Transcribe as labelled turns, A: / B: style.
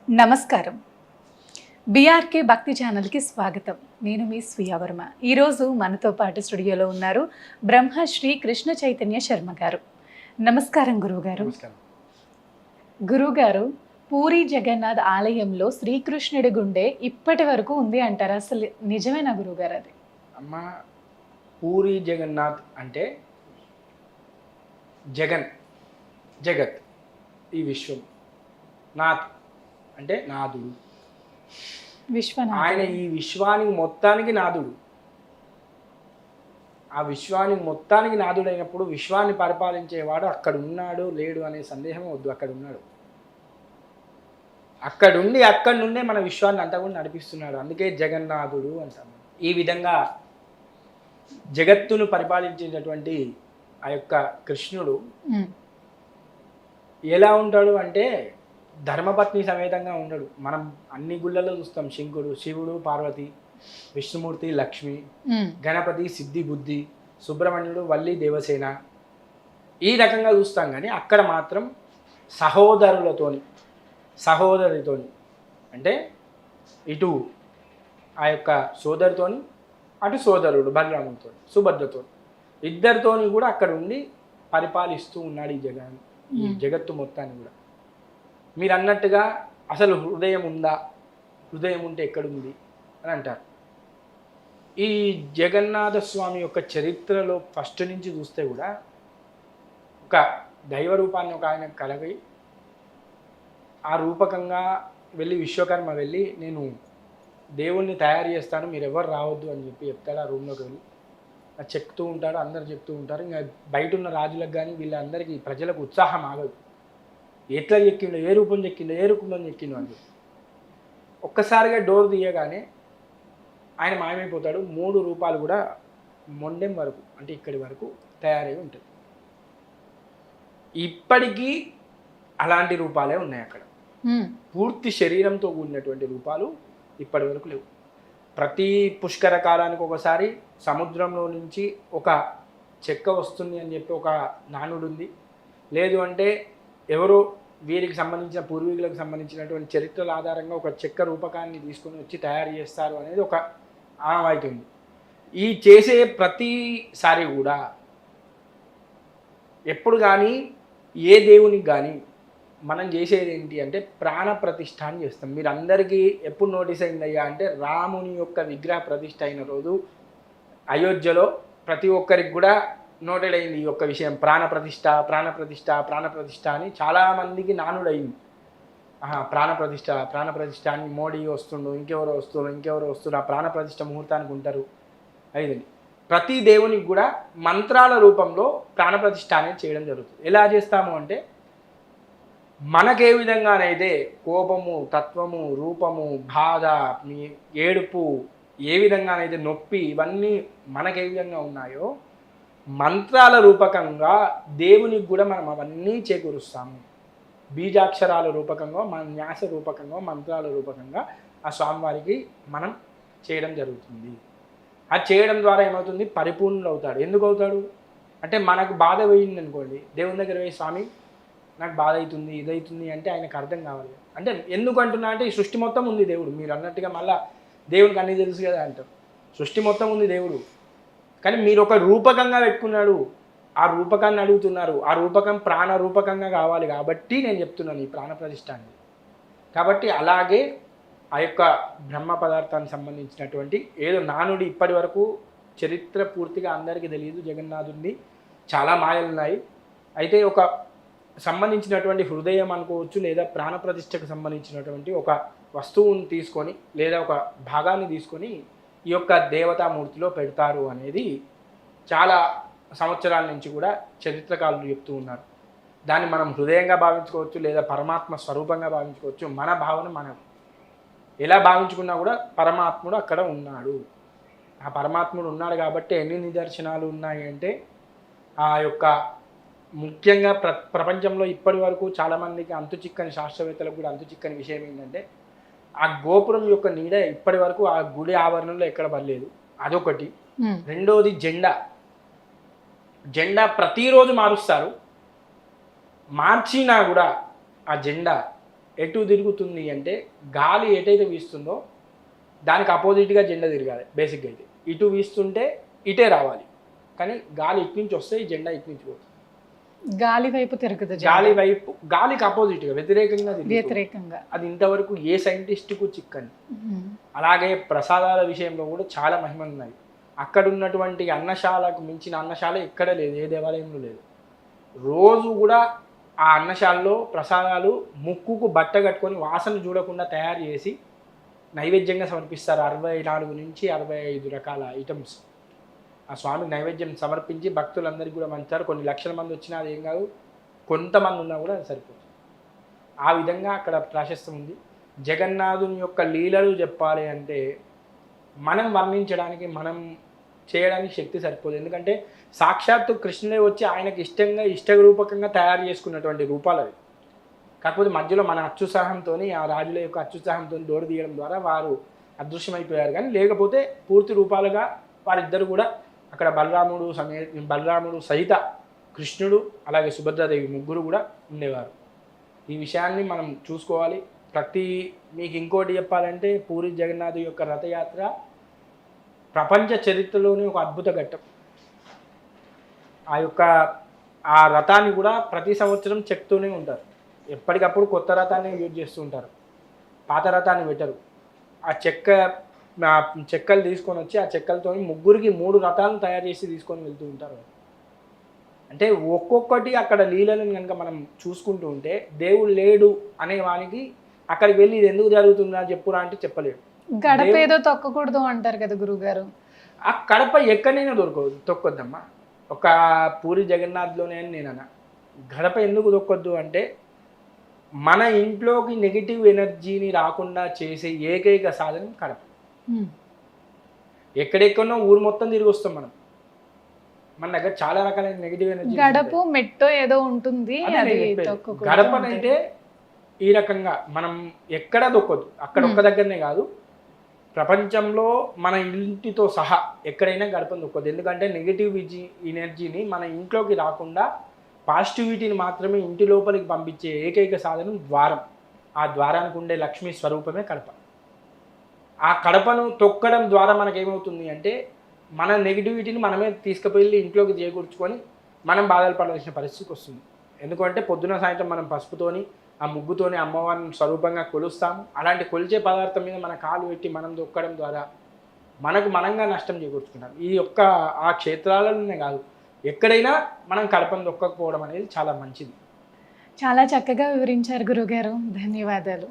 A: నమస్కారం. బీఆర్కే భక్తి ఛానల్కి స్వాగతం. నేను మీ స్వీయ వర్మ. ఈరోజు మనతో పాటు స్టూడియోలో ఉన్నారు బ్రహ్మశ్రీ కృష్ణ చైతన్య శర్మ గారు. నమస్కారం గురువుగారు. గురువుగారు, పూరి జగన్నాథ్ ఆలయంలో శ్రీకృష్ణుడి గుండె ఇప్పటి వరకు ఉంది అంటారు. అసలు నిజమేనా గురువుగారు? అది
B: అమ్మ, పూరి జగన్నాథ్ అంటే జగన్, జగత్, ఈ విశ్వం. నాథ్ అంటే నాథుడు. ఆయన ఈ విశ్వానికి మొత్తానికి నాథుడు. ఆ విశ్వానికి మొత్తానికి నాథుడు అయినప్పుడు విశ్వాన్ని పరిపాలించేవాడు అక్కడ ఉన్నాడు లేడు అనే సందేహం వద్దు. అక్కడ ఉన్నాడు. అక్కడి నుండే మన విశ్వాన్ని అంతా కూడా నడిపిస్తున్నాడు. అందుకే జగన్నాథుడు అంటాము. ఈ విధంగా జగత్తును పరిపాలించేటటువంటి ఆ యొక్క కృష్ణుడు ఎలా ఉంటాడు అంటే ధర్మపత్ని సమేతంగా ఉండడు. మనం అన్ని గుళ్ళల్లో చూస్తాం. శివుడు, పార్వతి, విష్ణుమూర్తి, లక్ష్మి, గణపతి, సిద్ధి, బుద్ధి, సుబ్రహ్మణ్యుడు, వల్లి, దేవసేన, ఈ రకంగా చూస్తాం. కానీ అక్కడ మాత్రం సహోదరితోని అంటే ఇటు ఆ యొక్క సోదరితోని, అటు సోదరుడు బలరాముతో, సుభద్రతో, ఇద్దరితోని కూడా అక్కడ ఉండి పరిపాలిస్తూ ఉన్నాడు ఈ జగత్తు మొత్తాన్ని కూడా. మీరు అన్నట్టుగా అసలు హృదయం ఉందా, హృదయం ఉంటే ఎక్కడుంది అని అంటారు. ఈ జగన్నాథ స్వామి యొక్క చరిత్రలో ఫస్ట్ నుంచి చూస్తే కూడా ఒక దైవ రూపాన్ని ఒక ఆయన కలగి ఆ రూపకంగా విశ్వకర్మ వెళ్ళి నేను దేవుణ్ణి తయారు చేస్తాను, మీరు ఎవరు రావద్దు అని చెప్తాడు. ఆ రూమ్లోకి వెళ్ళి చెప్తూ ఉంటాడు. అందరు చెప్తూ ఉంటారు. ఇంకా బయట ఉన్న రాజులకు కానీ వీళ్ళందరికీ ప్రజలకు ఉత్సాహం ఆగదు. ఎట్లా చెక్కిండో, ఏ రూపం చెక్కిండో అని ఒక్కసారిగా డోర్ తీయగానే ఆయన మాయమైపోతాడు. 3 రూపాలు కూడా మొండెం వరకు అంటే ఇక్కడి వరకు తయారై ఉంటుంది. ఇప్పటికీ అలాంటి రూపాలే ఉన్నాయి అక్కడ. పూర్తి శరీరంతో కూడినటువంటి రూపాలు ఇప్పటి వరకు లేవు. ప్రతి పుష్కర కాలానికి ఒకసారి సముద్రంలో నుంచి ఒక చెక్క వస్తుంది అని చెప్పి ఒక నానుడు ఉంది. లేదు అంటే ఎవరో వీరికి సంబంధించిన పూర్వీకులకు సంబంధించినటువంటి చరిత్రల ఆధారంగా ఒక చెక్క రూపకాన్ని తీసుకొని వచ్చి తయారు చేస్తారు అనేది ఒక ఆనవాయితీ ఉంది. ఈ చేసే ప్రతిసారి కూడా ఎప్పుడు కానీ ఏ దేవునికి కానీ మనం చేసేది ఏంటి అంటే ప్రాణ ప్రతిష్ఠ అని చేస్తాం. మీరు అందరికీ ఎప్పుడు నోటీస్ అయిందయ్యా అంటే రాముని యొక్క విగ్రహ ప్రతిష్ఠ అయిన రోజు అయోధ్యలో ప్రతి ఒక్కరికి కూడా నోటెడ్ అయింది ఈ యొక్క విషయం. ప్రాణ ప్రతిష్ఠ అని చాలామందికి నానుడయింది. ప్రాణ ప్రతిష్ఠ అని మోడీ వస్తుండు, ఇంకెవరో వస్తుండు, ఆ ప్రాణ ప్రతిష్ఠ ముహూర్తానికి ఉంటారు. అయిందండి. ప్రతి దేవునికి కూడా మంత్రాల రూపంలో ప్రాణ ప్రతిష్ఠ అనేది చేయడం జరుగుతుంది. ఎలా చేస్తాము అంటే మనకే విధంగానైతే కోపము, తత్వము, రూపము, బాధ, ఏడుపు, ఏ విధంగానైతే నొప్పి, ఇవన్నీ మనకే విధంగా ఉన్నాయో మంత్రాల రూపకంగా దేవునికి కూడా మనం అవన్నీ చేకూరుస్తాము. బీజాక్షరాల రూపకంగా, మన న్యాస రూపకంగా, మంత్రాల రూపకంగా ఆ స్వామివారికి మనం చేయడం జరుగుతుంది. అది చేయడం ద్వారా ఏమవుతుంది? పరిపూర్ణుడు అవుతాడు. ఎందుకు అవుతాడు అంటే మనకు బాధ పోయింది అనుకోండి, దేవుని దగ్గర పోయి స్వామి నాకు బాధ అవుతుంది, ఇదవుతుంది అంటే ఆయనకు అర్థం కావాలి. అంటే ఎందుకు అంటున్నా అంటే ఈ సృష్టి మొత్తం ఉంది దేవుడు. మీరు అన్నట్టుగా మళ్ళీ దేవునికి అన్నీ తెలుసు కదా అంటారు. సృష్టి మొత్తం ఉంది దేవుడు, కానీ మీరు ఒక రూపకంగా పెట్టుకున్నాడు. ఆ రూపకాన్ని అడుగుతున్నారు. ఆ రూపకం ప్రాణ రూపకంగా కావాలి కాబట్టి నేను చెప్తున్నాను ఈ ప్రాణ ప్రతిష్ఠ అని. కాబట్టి అలాగే ఆ యొక్క బ్రహ్మ పదార్థానికి సంబంధించినటువంటి ఏదో నానుడి ఇప్పటి వరకు చరిత్ర పూర్తిగా అందరికీ తెలియదు. జగన్నాథుడిని చాలా మాయలు ఉన్నాయి. అయితే ఒక సంబంధించినటువంటి హృదయం అనుకోవచ్చు, లేదా ప్రాణ ప్రతిష్టకు సంబంధించినటువంటి ఒక వస్తువుని తీసుకొని లేదా ఒక భాగాన్ని తీసుకొని ఈ యొక్క దేవతామూర్తిలో పెడతారు అనేది చాలా సంవత్సరాల నుంచి కూడా చరిత్రకారులు చెప్తూ ఉన్నారు. దాన్ని మనం హృదయంగా భావించుకోవచ్చు, లేదా పరమాత్మ స్వరూపంగా భావించుకోవచ్చు. మన భావన మనం ఎలా భావించుకున్నా కూడా పరమాత్ముడు అక్కడ ఉన్నాడు. ఆ పరమాత్ముడు ఉన్నాడు కాబట్టి ఎన్ని నిదర్శనాలు ఉన్నాయి అంటే ఆ యొక్క ముఖ్యంగా ప్రపంచంలో ఇప్పటి వరకు చాలామందికి అంతు చిక్కని శాస్త్రవేత్తలకు కూడా అంతు చిక్కని విషయం ఏంటంటే ఆ గోపురం యొక్క నీడ ఇప్పటి వరకు ఆ గుడి ఆవరణలో ఎక్కడ పడలేదు. అదొకటి. రెండోది జెండా ప్రతిరోజు మారుస్తారు. మార్చినా కూడా ఆ జెండా ఎటు తిరుగుతుంది అంటే గాలి ఎటైతే వీస్తుందో దానికి అపోజిట్గా జెండా తిరగాలి బేసిక్గా అయితే. ఇటు వీస్తుంటే ఇటే రావాలి, కానీ గాలి ఇటు నుంచి వస్తే ఈ జెండా ఇటు నుంచి పోతుంది.
A: గాలి వైపు తిరుగుతుంది,
B: గాలి వైపు గాలికి అపోజిట్గా వ్యతిరేకంగా తిరుగుతుంది.
A: వ్యతిరేకంగా.
B: అది ఇంతవరకు ఏ సైంటిస్ట్కు చిక్కని. అలాగే ప్రసాదాల విషయంలో కూడా చాలా మహిమలు ఉన్నాయి. అక్కడ ఉన్నటువంటి అన్నశాలకు మించిన అన్నశాల ఎక్కడ లేదు, ఏ దేవాలయంలో లేదు. రోజు కూడా ఆ అన్నశాలలో ప్రసాదాలు ముక్కుకు బట్ట కట్టుకొని వాసన చూడకుండా తయారు చేసి నైవేద్యంగా సమర్పిస్తారు. 64 నుంచి 65 రకాల ఐటమ్స్ ఆ స్వామికి నైవేద్యం సమర్పించి భక్తులందరికీ కూడా పంచుతారు. కొన్ని లక్షల మంది వచ్చినా అది ఏం కాదు, కొంతమంది ఉన్నా కూడా అది సరిపోతుంది. ఆ విధంగా అక్కడ ప్రాశస్త్యం ఉంది. జగన్నాథుని యొక్క లీలలు చెప్పాలి అంటే మనం వర్ణించడానికి, మనం చేయడానికి శక్తి సరిపోదు. ఎందుకంటే సాక్షాత్తు కృష్ణుడే వచ్చి ఆయనకి ఇష్టరూపకంగా తయారు చేసుకున్నటువంటి రూపాలు అవి. కాకపోతే మధ్యలో మన అత్యుత్సాహంతో, ఆ రాజుల యొక్క అత్యుత్సాహంతో దోడు తీయడం ద్వారా వారు అదృశ్యమైపోయారు. కానీ లేకపోతే పూర్తి రూపాలుగా వారిద్దరు కూడా అక్కడ బలరాముడు సహిత కృష్ణుడు, అలాగే సుభద్రాదేవి ముగ్గురు కూడా ఉండేవారు. ఈ విషయాన్ని మనం చూసుకోవాలి. మీకు ఇంకోటి చెప్పాలంటే పూరి జగన్నాథ్ యొక్క రథయాత్ర ప్రపంచ చరిత్రలోనే ఒక అద్భుత ఘట్టం. ఆ రథాన్ని కూడా ప్రతి సంవత్సరం చెక్తూనే ఉంటారు. ఎప్పటికప్పుడు కొత్త రథాన్ని యూజ్ చేస్తూ ఉంటారు, పాత రథాన్ని పెట్టరు. ఆ చెక్కలు తీసుకొని వచ్చి ఆ చెక్కలతో ముగ్గురికి 3 రథాలను తయారు చేసి తీసుకొని వెళ్తూ ఉంటారు. అంటే ఒక్కొక్కటి అక్కడ లీలలను కనుక మనం చూసుకుంటూ ఉంటే దేవుడు లేడు అనే వానికి అక్కడికి వెళ్ళి ఇది ఎందుకు జరుగుతుందా చెప్పురా అంటే చెప్పలేడు.
A: గడప ఏదో తొక్కకూడదు అంటారు కదా గురుగారు.
B: ఆ కడప ఎక్కడైనా తొక్కొద్దమ్మా. ఒక పూరి జగన్నాథ్లోనే అని నేనన్నా. గడప ఎందుకు తొక్కొద్దు అంటే మన ఇంట్లోకి నెగిటివ్ ఎనర్జీని రాకుండా చేసే ఏకైక సాధనం కడప. ఎక్కడెక్కడో ఊరు మొత్తం తిరిగి వస్తాం మనం. మన దగ్గర చాలా రకాలైన నెగిటివ్ ఎనర్జీ.
A: గడప మెట్టో ఏదో ఉంటుంది.
B: గడపనైతే ఈ రకంగా మనం ఎక్కడ దొక్కొద్దు. అక్కడ ఒక్క దగ్గరనే కాదు, ప్రపంచంలో మన ఇంటితో సహా ఎక్కడైనా గడపను దొక్కొద్దు. ఎందుకంటే నెగిటివ్ ఎనర్జీని మన ఇంట్లోకి రాకుండా పాజిటివిటీని మాత్రమే ఇంటి లోపలికి పంపించే ఏకైక సాధనం ద్వారం. ఆ ద్వారానికి ఉండే లక్ష్మీ స్వరూపమే కడప. ఆ కడపను తొక్కడం ద్వారా మనకేమవుతుంది అంటే మన నెగిటివిటీని మనమే తీసుకుపోయి ఇంట్లోకి చేకూర్చుకొని మనం బాధలు పడాల్సిన పరిస్థితికి వస్తుంది. ఎందుకంటే పొద్దున సాయంత్రం మనం పసుపుతోని ఆ ముగ్గుతోని అమ్మవారిని స్వరూపంగా కొలుస్తాము. అలాంటి కొలిచే పదార్థం మీద మన కాలు పెట్టి మనం దొక్కడం ద్వారా మనంగా నష్టం చేకూర్చుకుంటాం. ఆ క్షేత్రాలలోనే కాదు, ఎక్కడైనా మనం కడపను దొక్కకపోవడం అనేది చాలా మంచిది.
A: చాలా చక్కగా వివరించారు గురుగారు. ధన్యవాదాలు.